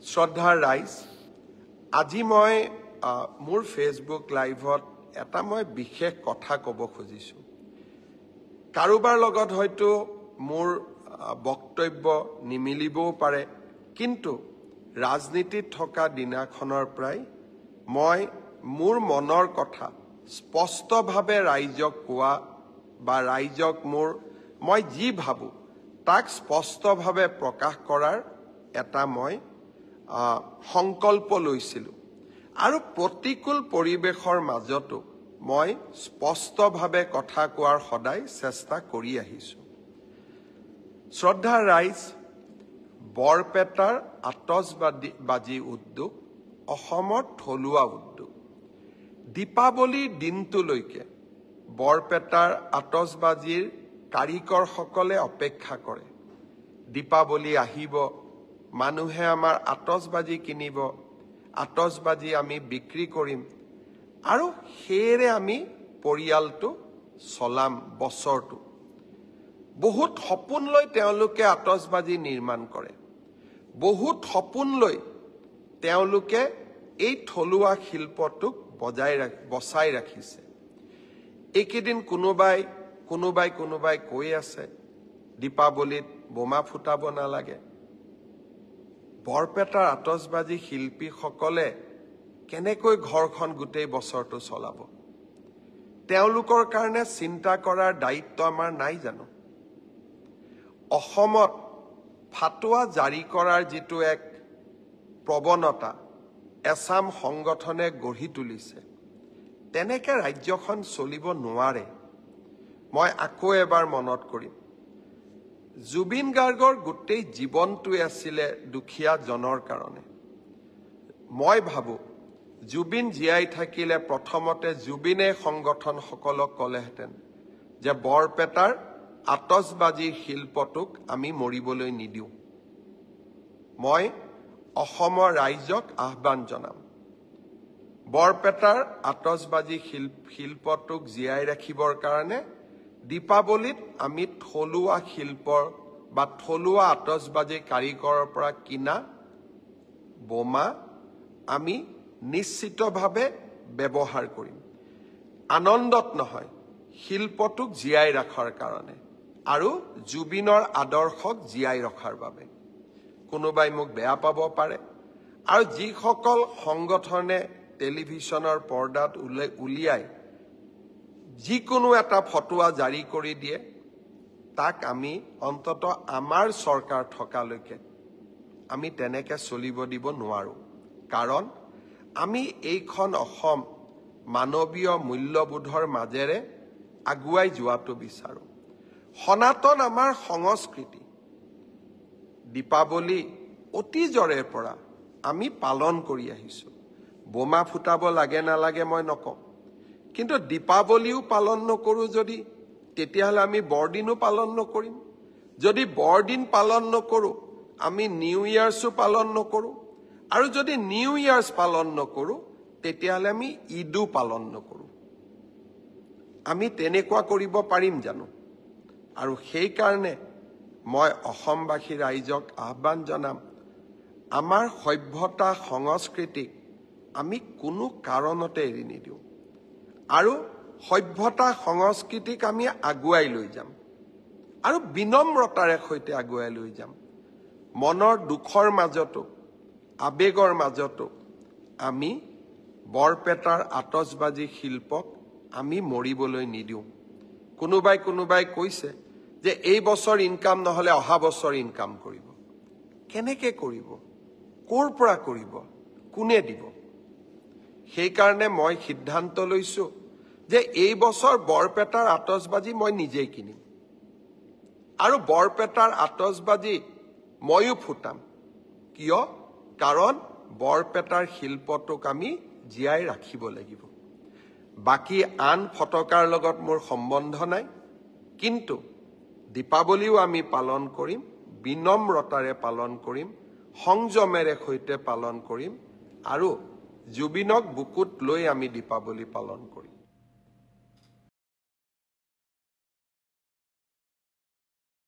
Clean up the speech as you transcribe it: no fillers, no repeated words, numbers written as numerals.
শ্ৰদ্ধাৰ ৰাইজ, আজি মই মোৰ ফেচবুক লাইভত এটা মই বিশেষ কথা ক'ব খুজিছোঁ। কাৰোবাৰ লগত হয়তো মোৰ বক্তব্য নিমিলিবও পাৰে, কিন্তু ৰাজনীতিত থকা দিনাখনৰ পৰাই মই মোৰ মনৰ কথা স্পষ্টভাৱে ৰাইজক কোৱা বা ৰাইজক মই যি ভাবোঁ তাক স্পষ্টভাৱে প্ৰকাশ কৰাৰ এটা মই সংকল্প লৈছিলোঁ। আৰু প্ৰতিকূল পৰিৱেশৰ মাজতো মই স্পষ্টভাৱে কথা কোৱাৰ সদায় চেষ্টা কৰি আহিছোঁ। শ্ৰদ্ধাৰ ৰাইজ, বৰপেটাৰ আতচবাজী উদ্যোগ অসমৰ থলুৱা উদ্যোগ। দীপাৱলীৰ দিনটোলৈকে বৰপেটাৰ আতচবাজীৰ কাৰিকৰসকলে অপেক্ষা কৰে। দীপাৱলী আহিব, মানুহে আমাৰ আতচবাজী কিনিব, আতচবাজী আমি বিক্ৰী কৰিম আৰু সেয়েৰে আমি পৰিয়ালটো চলাম বছৰটো। বহুত সপোন লৈ তেওঁলোকে আতচবাজী নিৰ্মাণ কৰে, বহুত সপোন লৈ তেওঁলোকে এই থলুৱা শিল্পটোক বচাই ৰাখিছে। এইকেইদিন কোনোবাই কৈ আছে দীপাৱলীত বোমা ফুটাব নালাগে। বৰপেটাৰ আতচবাজী শিল্পীসকলে কেনেকৈ ঘৰখন গোটেই বছৰটো চলাব? তেওঁলোকৰ কাৰণে চিন্তা কৰাৰ দায়িত্ব আমাৰ নাই জানো? অসমত ফাটুৱা জাৰি কৰাৰ যিটো এক প্ৰৱণতা এছাম সংগঠনে গঢ়ি তুলিছে, তেনেকে ৰাজ্যখন চলিব নোৱাৰে। মই আকৌ এবাৰ মনত কৰিম, জুবিন গাৰ্গৰ গোটেই জীৱনটোৱে আছিলে দুখীয়া জনৰ কাৰণে। মই ভাবোঁ জুবিন জীয়াই থাকিলে প্ৰথমতে জুবিনে সংগঠনসকলক ক'লেহেঁতেন যে বৰপেটাৰ আতচবাজীৰ শিল্পটোক আমি মৰিবলৈ নিদিওঁ। মই অসমৰ ৰাইজক আহ্বান জনাম, বৰপেটাৰ আতচবাজী শিল্পটোক জীয়াই ৰাখিবৰ কাৰণে দীপাৱলীত আমি থলুৱা শিল্পৰ বা থলুৱা আতচবাজী কাৰিকৰৰ পৰা কিনা বোমা আমি নিশ্চিতভাৱে ব্যৱহাৰ কৰিম। আনন্দত নহয়, শিল্পটোক জীয়াই ৰখাৰ কাৰণে আৰু জুবিনৰ আদৰ্শক জীয়াই ৰখাৰ বাবে। কোনোবাই মোক বেয়া পাব পাৰে, আৰু যিসকল সংগঠনে টেলিভিছনৰ পৰ্দাত উলিয়াই যিকোনো এটা ফটোৱা জাৰি কৰি দিয়ে, তাক আমি অন্তত আমাৰ চৰকাৰ থকালৈকে আমি তেনেকে চলিব দিব নোৱাৰোঁ। কাৰণ আমি এইখন অসম মানৱীয় মূল্যবোধৰ মাজেৰে আগুৱাই যোৱাটো বিচাৰোঁ। সনাতন আমাৰ সংস্কৃতি। দীপাৱলী অতীজৰে পৰা আমি পালন কৰি আহিছোঁ। বোমা ফুটাব লাগে নালাগে মই নকওঁ, কিন্তু দীপাৱলীও পালন নকৰোঁ যদি, তেতিয়াহ'লে আমি বৰদিনো পালন নকৰিম। যদি বৰদিন পালন নকৰোঁ, আমি নিউ ইয়াৰ্ছো পালন নকৰোঁ, আৰু যদি নিউ ইয়াৰ্ছ পালন নকৰোঁ, তেতিয়াহ'লে আমি ঈদো পালন নকৰোঁ। আমি তেনেকুৱা কৰিব পাৰিম জানো? আৰু সেইকাৰণে মই অসমবাসী ৰাইজক আহ্বান জনাম, আমাৰ সভ্যতা সংস্কৃতিক আমি কোনো কাৰণতে এৰি নিদিওঁ, আৰু সভ্যতা সংস্কৃতিক আমি আগুৱাই লৈ যাম আৰু বিনম্ৰতাৰে সৈতে আগুৱাই লৈ যাম। মনৰ দুখৰ মাজতো আবেগৰ মাজতো আমি বৰপেটাৰ আতচবাজী শিল্পক আমি মৰিবলৈ নিদিওঁ। কোনোবাই কৈছে যে এই বছৰ ইনকাম নহ'লে অহা বছৰ ইনকাম কৰিব। কেনেকে কৰিব? ক'ৰ পৰা কৰিব? কোনে দিব? সেইকাৰণে মই সিদ্ধান্ত লৈছোঁ যে এই বছৰ বৰপেটাৰ আতচবাজী মই নিজেই কিনিম, আৰু বৰপেটাৰ আতচবাজী ময়ো ফুটাম। কিয়? কাৰণ বৰপেটাৰ শিল্পটোক আমি জীয়াই ৰাখিব লাগিব। বাকী আন ফটকাৰ লগত মোৰ সম্বন্ধ নাই, কিন্তু দীপাৱলীও আমি পালন কৰিম, বিনম্ৰতাৰে পালন কৰিম, সংযমেৰে সৈতে পালন কৰিম, আৰু জুবিনক বুকুত লৈ আমি দীপাৱলী পালন কৰিম।